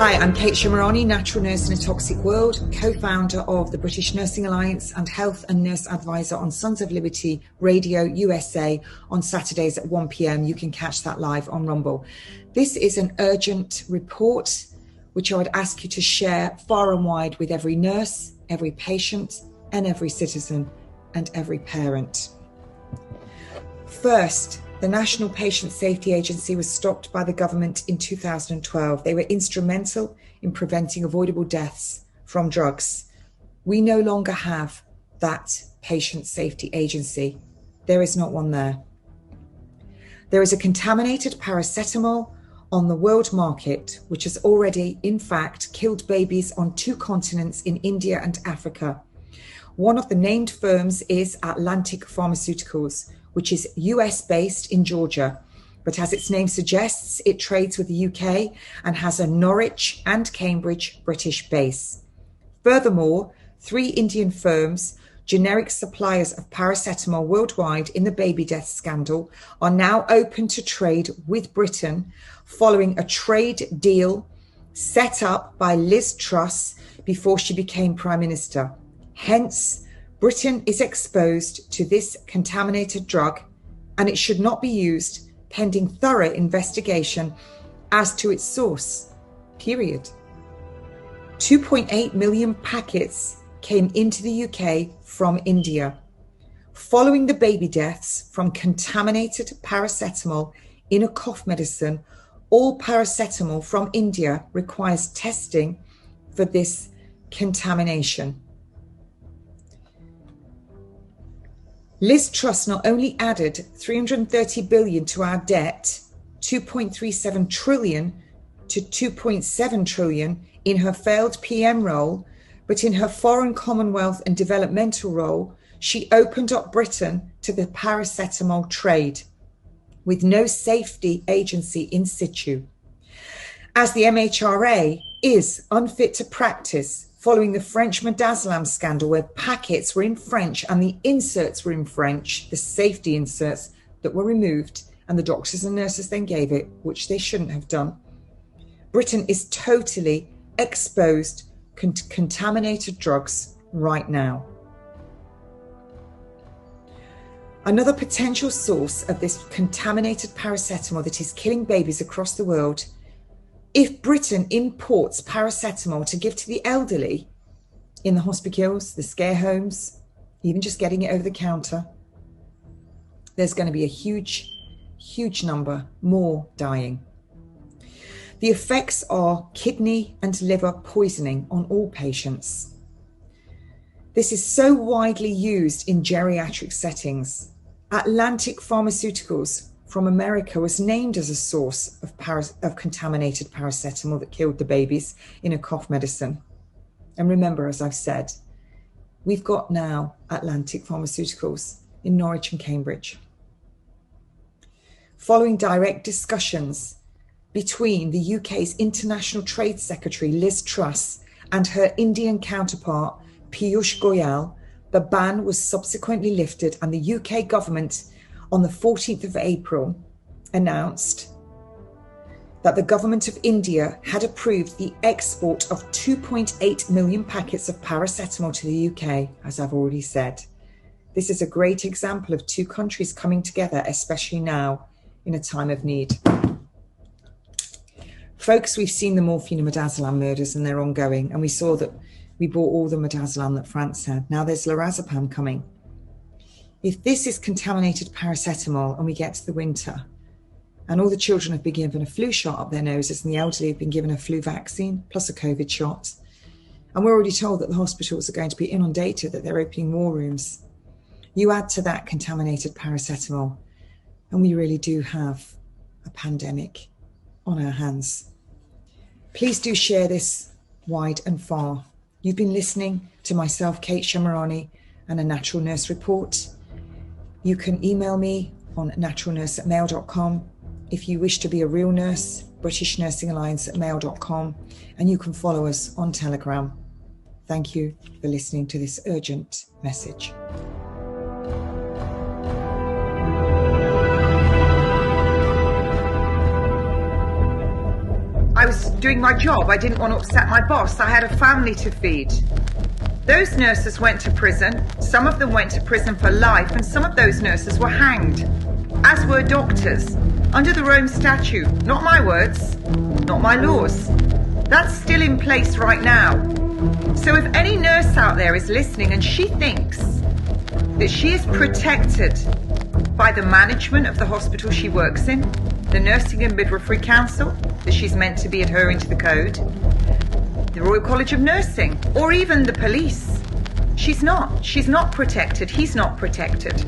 Hi, I'm Kate Shamarani, natural nurse in a toxic world, co-founder of the British Nursing Alliance and health and nurse advisor on Sons of Liberty Radio USA on Saturdays at 1 p.m. You can catch that live on Rumble. This is an urgent report, which I would ask you to share far and wide with every nurse, every patient, and every citizen, and every parent. First, the National Patient Safety Agency was stopped by the government in 2012. They were instrumental in preventing avoidable deaths from drugs. We no longer have that Patient Safety Agency. There is not one there. There is a contaminated paracetamol on the world market, which has already, in fact, killed babies on 2 continents in India and Africa. One of the named firms is Atlantic Pharmaceuticals, which is US-based in Georgia, but as its name suggests, it trades with the UK and has a Norwich and Cambridge British base. Furthermore, 3 Indian firms, generic suppliers of paracetamol worldwide in the baby death scandal, are now open to trade with Britain following a trade deal set up by Liz Truss before she became Prime Minister. Hence, Britain is exposed to this contaminated drug, and it should not be used pending thorough investigation as to its source, period. 2.8 million packets came into the UK from India. Following the baby deaths from contaminated paracetamol in a cough medicine, all paracetamol from India requires testing for this contamination. Liz Truss not only added 330 billion to our debt, 2.37 trillion to 2.7 trillion in her failed PM role, but in her foreign commonwealth and developmental role, she opened up Britain to the paracetamol trade with no safety agency in situ. As the MHRA is unfit to practice following the French midazolam scandal, where packets were in French and the inserts were in French, the safety inserts that were removed, and the doctors and nurses then gave it, which they shouldn't have done. Britain is totally exposed to contaminated drugs right now. Another potential source of this contaminated paracetamol that is killing babies across the world. If Britain imports paracetamol to give to the elderly in the hospitals, the scare homes, even just getting it over the counter, there's going to be a huge number more dying. The effects are kidney and liver poisoning on all patients. This is so widely used in geriatric settings. Atlantic Pharmaceuticals from America was named as a source of contaminated paracetamol that killed the babies in a cough medicine. And remember, as I've said, we've got now Atlantic Pharmaceuticals in Norwich and Cambridge. Following direct discussions between the UK's International Trade Secretary Liz Truss and her Indian counterpart Piyush Goyal, the ban was subsequently lifted, and the UK government on the 14th of April announced that the government of India had approved the export of 2.8 million packets of paracetamol to the UK, as I've already said. This is a great example of 2 countries coming together, especially now in a time of need. Folks, we've seen the morphine and midazolam murders, and they're ongoing, and we saw that we bought all the midazolam that France had. Now there's lorazepam coming. If this is contaminated paracetamol and we get to the winter and all the children have been given a flu shot up their noses and the elderly have been given a flu vaccine plus a COVID shot, and we're already told that the hospitals are going to be inundated, that they're opening more rooms, you add to that contaminated paracetamol and we really do have a pandemic on our hands. Please do share this wide and far. You've been listening to myself, Kate Shamarani, and a Natural Nurse Report. You can email me on naturalnurse@mail.com. If you wish to be a real nurse, British Nursing Alliance @mail.com, and you can follow us on Telegram. Thank you for listening to this urgent message. I was doing my job. I didn't want to upset my boss. I had a family to feed. Those nurses went to prison. Some of them went to prison for life, and some of those nurses were hanged, as were doctors, under the Rome Statute. Not my words, not my laws. That's still in place right now. So if any nurse out there is listening and she thinks that she is protected by the management of the hospital she works in, the Nursing and Midwifery Council, that she's meant to be adhering to the code, the Royal College of Nursing, or even the police, she's not. She's not protected. He's not protected.